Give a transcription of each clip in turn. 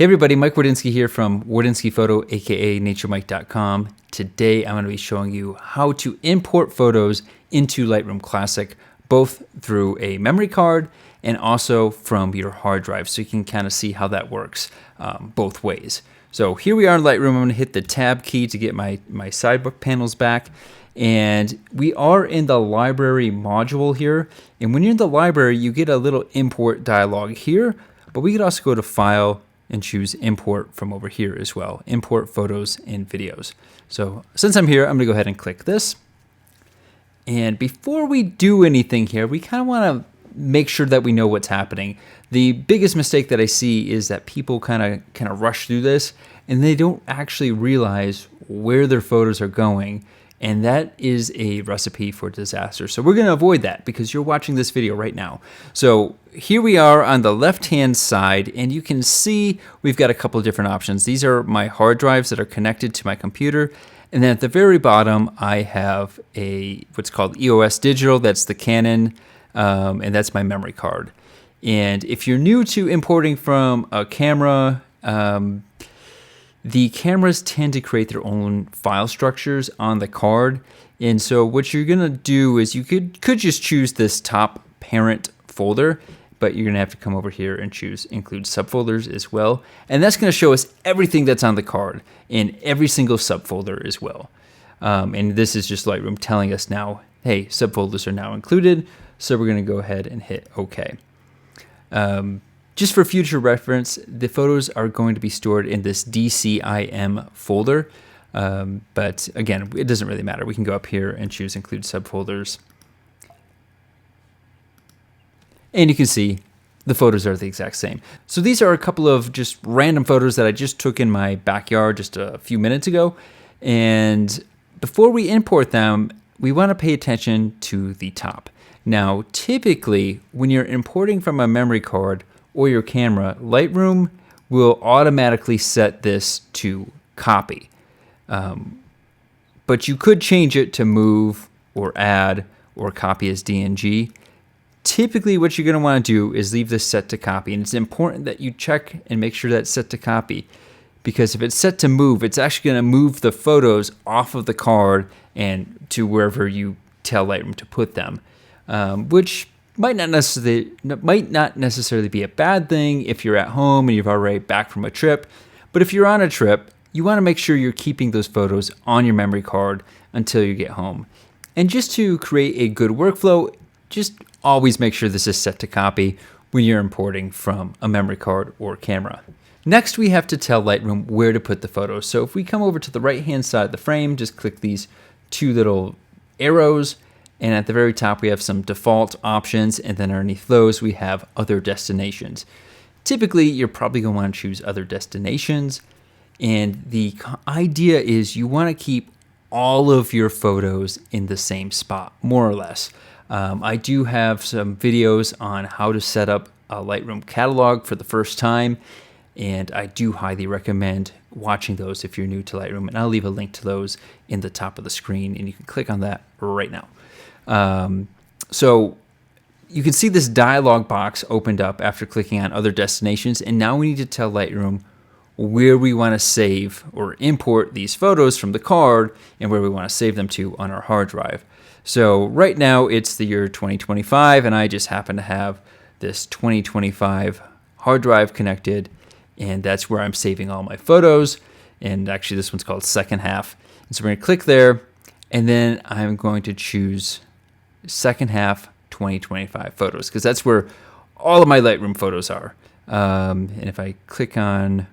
Hey everybody, Mike Wardinsky here from Wardinsky Photo, aka naturemike.com. Today I'm going to be showing you how to import photos into Lightroom Classic, both through a memory card and also from your hard drive, so you can kind of see how that works both ways. So here we are in Lightroom. I'm going to hit the tab key to get my sidebook panels back. And we are in the library module here. And when you're in the library, you get a little import dialog here, but we could also go to File and choose import from over here as well. Import photos and videos. So since I'm here, I'm gonna go ahead and click this. And before we do anything here, we kind of wanna make sure that we know what's happening. The biggest mistake that I see is that people kind of rush through this and they don't actually realize where their photos are going. And that is a recipe for disaster. So we're going to avoid that because you're watching this video right now. So here we are on the left-hand side, and you can see we've got a couple of different options. These are my hard drives that are connected to my computer. And then at the very bottom, I have what's called EOS Digital. That's the Canon, and that's my memory card. And if you're new to importing from a camera, the cameras tend to create their own file structures on the card. And so what you're gonna do is you could just choose this top parent folder, but you're gonna have to come over here and choose include subfolders as well. And that's gonna show us everything that's on the card in every single subfolder as well. And this is just Lightroom telling us now, hey, subfolders are now included. So we're gonna go ahead and hit okay. Just for future reference, the photos are going to be stored in this DCIM folder. But again, it doesn't really matter. We can go up here and choose include subfolders. And you can see the photos are the exact same. So these are a couple of just random photos that I just took in my backyard just a few minutes ago. And before we import them, we want to pay attention to the top. Now, typically, when you're importing from a memory card or your camera, Lightroom will automatically set this to copy. But you could change it to move or add or copy as DNG. Typically what you're going to want to do is leave this set to copy, and it's important that you check and make sure that's set to copy, because if it's set to move, it's actually going to move the photos off of the card and to wherever you tell Lightroom to put them, which might not necessarily be a bad thing if you're at home and you've already back from a trip. But if you're on a trip, you want to make sure you're keeping those photos on your memory card until you get home. And just to create a good workflow, just always make sure this is set to copy when you're importing from a memory card or camera. Next, we have to tell Lightroom where to put the photos. So if we come over to the right-hand side of the frame, just click these two little arrows. And at the very top, we have some default options, and then underneath those, we have other destinations. Typically, you're probably going to want to choose other destinations. And the idea is you want to keep all of your photos in the same spot, more or less. I do have some videos on how to set up a Lightroom catalog for the first time, and I do highly recommend watching those if you're new to Lightroom. And I'll leave a link to those in the top of the screen, and you can click on that right now. So you can see this dialog box opened up after clicking on other destinations, and now we need to tell Lightroom where we want to save or import these photos from the card and where we want to save them to on our hard drive. So right now it's the year 2025, and I just happen to have this 2025 hard drive connected, and that's where I'm saving all my photos. And actually this one's called second half. And so we're going to click there, and then I'm going to choose second half 2025 photos, because that's where all of my Lightroom photos are. And if I click on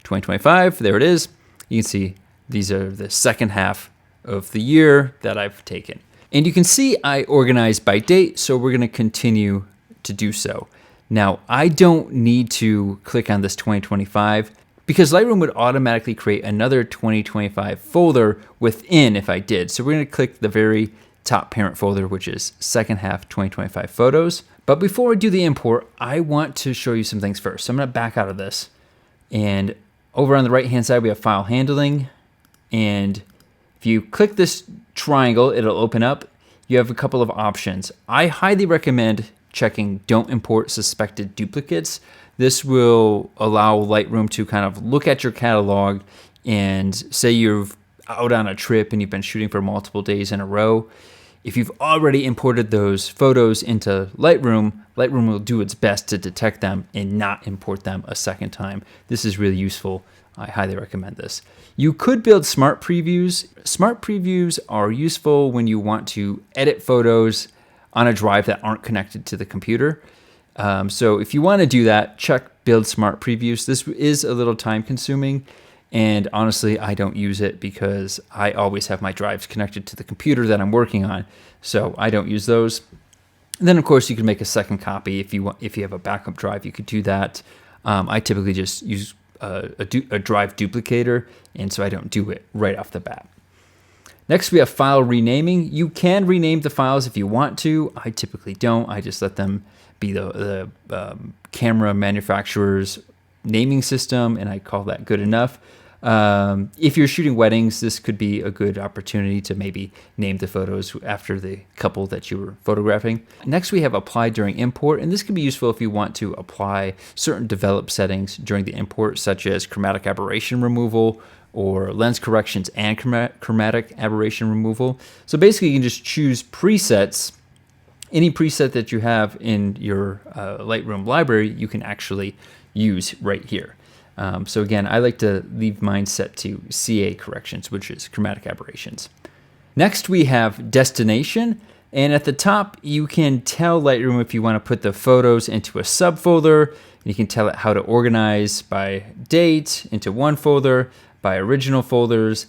2025, there it is. You can see these are the second half of the year that I've taken. And you can see I organized by date, so we're going to continue to do so. Now, I don't need to click on this 2025 because Lightroom would automatically create another 2025 folder within if I did. So we're going to click the very top parent folder, which is second half 2025 photos. But before I do the import, I want to show you some things first. So I'm going to back out of this. And over on the right-hand side, we have file handling. And if you click this triangle, it'll open up. You have a couple of options. I highly recommend checking don't import suspected duplicates. This will allow Lightroom to kind of look at your catalog, and say you're out on a trip and you've been shooting for multiple days in a row. If you've already imported those photos into Lightroom, Lightroom will do its best to detect them and not import them a second time. This is really useful. I highly recommend this. You could build smart previews. Smart previews are useful when you want to edit photos on a drive that aren't connected to the computer. So if you want to do that, check build smart previews. This is a little time consuming, and honestly, I don't use it because I always have my drives connected to the computer that I'm working on. So I don't use those. And then of course you can make a second copy if you have a backup drive, you could do that. I typically just use a drive duplicator, and so I don't do it right off the bat. Next, we have file renaming. You can rename the files if you want to. I typically don't. I just let them be the camera manufacturer's naming system, and I call that good enough. If you're shooting weddings, this could be a good opportunity to maybe name the photos after the couple that you were photographing. Next, we have apply during import, and this can be useful if you want to apply certain developed settings during the import, such as chromatic aberration removal or lens corrections and chromatic aberration removal. So basically, you can just choose presets. Any preset that you have in your Lightroom library, you can actually use right here. So again, I like to leave mine set to CA corrections, which is chromatic aberrations. Next, we have destination. And at the top, you can tell Lightroom if you want to put the photos into a subfolder. You can tell it how to organize by date into one folder, by original folders.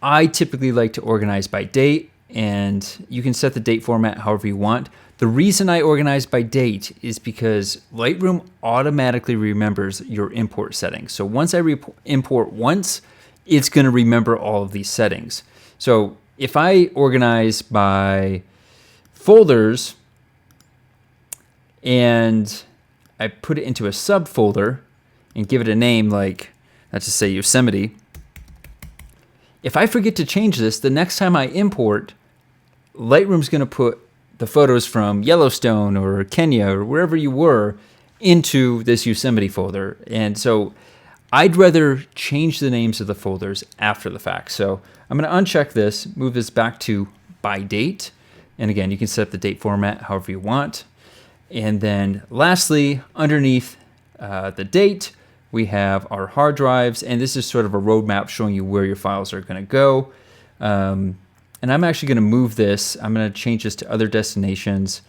I typically like to organize by date, and you can set the date format however you want. The reason I organize by date is because Lightroom automatically remembers your import settings. So once I import once, it's going to remember all of these settings. So if I organize by folders and I put it into a subfolder and give it a name like, let's just say Yosemite, if I forget to change this, the next time I import, Lightroom's going to put the photos from Yellowstone or Kenya or wherever you were into this Yosemite folder. And so I'd rather change the names of the folders after the fact. So I'm going to uncheck this, move this back to by date. And again, you can set the date format however you want. And then lastly, underneath the date, we have our hard drives. And this is sort of a roadmap showing you where your files are going to go. And I'm actually going to move this. I'm going to change this to other destinations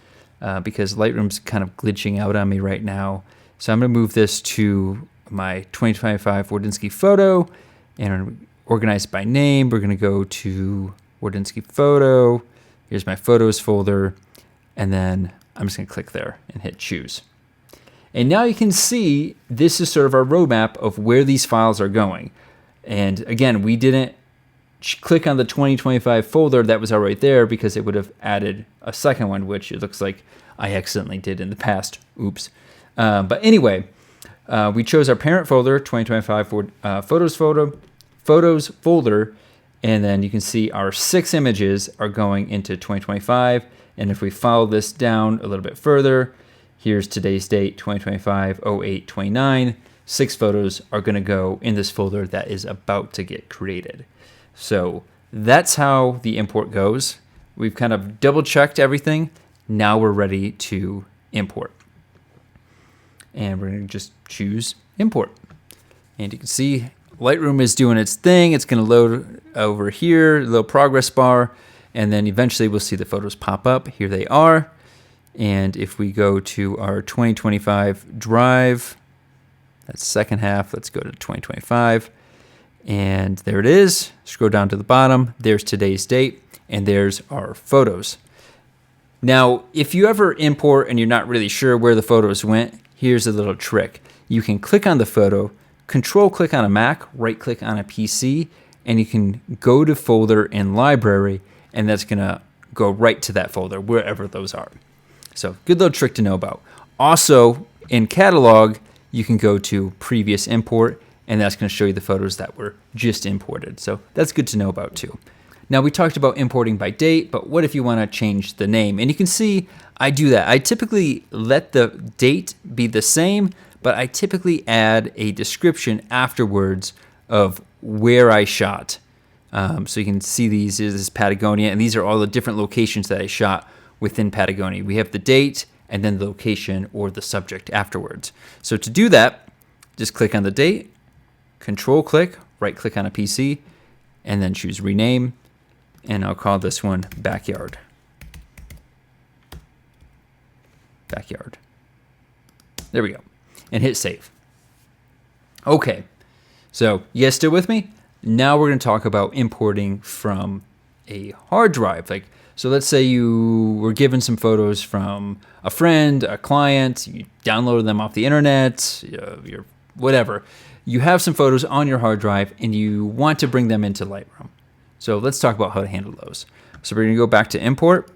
because Lightroom's kind of glitching out on me right now. So I'm going to move this to my 2025 Wardinski photo and organize by name. We're going to go to Wardinski photo. Here's my photos folder. And then I'm just going to click there and hit choose. And now you can see this is sort of our roadmap of where these files are going. And again, we didn't click on the 2025 folder that was already there because it would have added a second one, which it looks like I accidentally did in the past. Oops. But anyway, we chose our parent folder, 2025 photos folder, and then you can see our 6 images are going into 2025. And if we follow this down a little bit further, here's today's date, 2025/08/29. 6 photos are going to go in this folder that is about to get created. So that's how the import goes. We've kind of double checked everything. Now we're ready to import. And we're going to just choose import. And you can see Lightroom is doing its thing. It's going to load over here, a little progress bar, and then eventually we'll see the photos pop up. Here they are. And if we go to our 2025 drive, that's second half, let's go to 2025. And there it is. Scroll down to the bottom. There's today's date, and there's our photos. Now, if you ever import and you're not really sure where the photos went, here's a little trick. You can click on the photo, control click on a Mac, right click on a PC, and you can go to folder in library, and that's going to go right to that folder, wherever those are. So good little trick to know about. Also, in catalog, you can go to previous import, and that's going to show you the photos that were just imported. So that's good to know about too. Now we talked about importing by date, but what if you want to change the name? And you can see I do that. I typically let the date be the same, but I typically add a description afterwards of where I shot. So you can see these is Patagonia, and these are all the different locations that I shot within Patagonia. We have the date and then the location or the subject afterwards. So to do that, just click on the date, control click, right click on a PC, and then choose rename, and I'll call this one backyard. Backyard. There we go. And hit save. Okay. So you guys still with me? Now we're going to talk about importing from a hard drive. So let's say you were given some photos from a friend, a client, you downloaded them off the internet, your whatever. You have some photos on your hard drive and you want to bring them into Lightroom. So let's talk about how to handle those. So we're going to go back to import.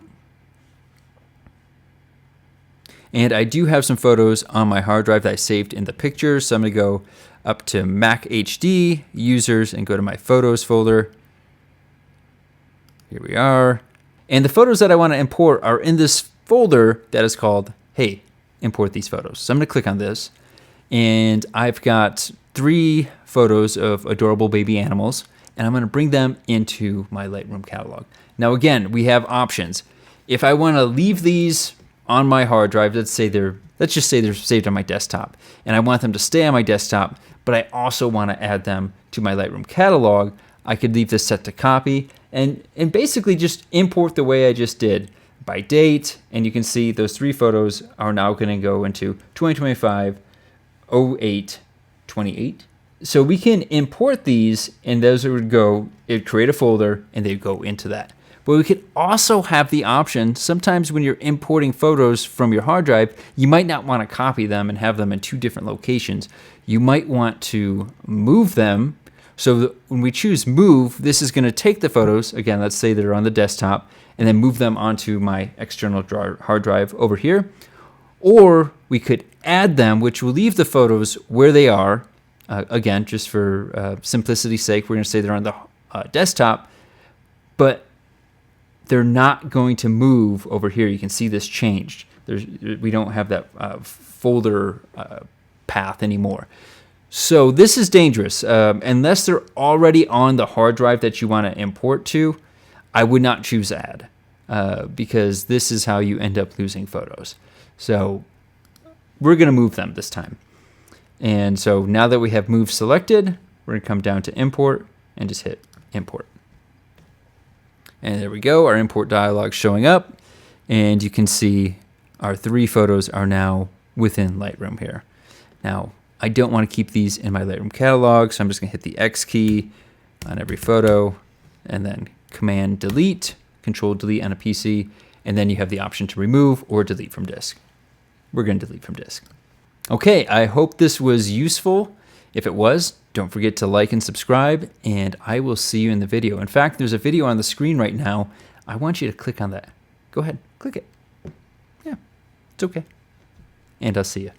And I do have some photos on my hard drive that I saved in the pictures. So I'm going to go up to Mac HD, users, and go to my photos folder. Here we are. And the photos that I want to import are in this folder that is called, hey, import these photos. So I'm going to click on this. And I've got 3 photos of adorable baby animals. And I'm going to bring them into my Lightroom catalog. Now, again, we have options. If I want to leave these on my hard drive, let's just say they're saved on my desktop, and I want them to stay on my desktop, but I also want to add them to my Lightroom catalog, I could leave this set to copy and basically just import the way I just did by date. And you can see those 3 photos are now going to go into 2025 08 28. So we can import these, and those would go, it'd create a folder and they'd go into that. But we could also have the option, sometimes when you're importing photos from your hard drive, you might not want to copy them and have them in 2 different locations. You might want to move them. So when we choose move, this is going to take the photos, again, let's say they're on the desktop, and then move them onto my external hard drive over here. Or we could add them, which will leave the photos where they are. Again, just for simplicity's sake, we're going to say they're on the desktop, but they're not going to move over here. You can see this changed. We don't have that folder path anymore. So this is dangerous. Unless they're already on the hard drive that you want to import to, I would not choose add because this is how you end up losing photos. So we're going to move them this time. And so now that we have move selected, we're going to come down to import and just hit import. And there we go, our import dialog showing up, and you can see our 3 photos are now within Lightroom here. Now, I don't want to keep these in my Lightroom catalog, so I'm just going to hit the X key on every photo, and then Command Delete, Control Delete on a PC, and then you have the option to remove or delete from disk. We're going to delete from disk. Okay, I hope this was useful. If it was, don't forget to like and subscribe, and I will see you in the video. In fact, there's a video on the screen right now. I want you to click on that. Go ahead, click it. Yeah, it's okay. And I'll see you.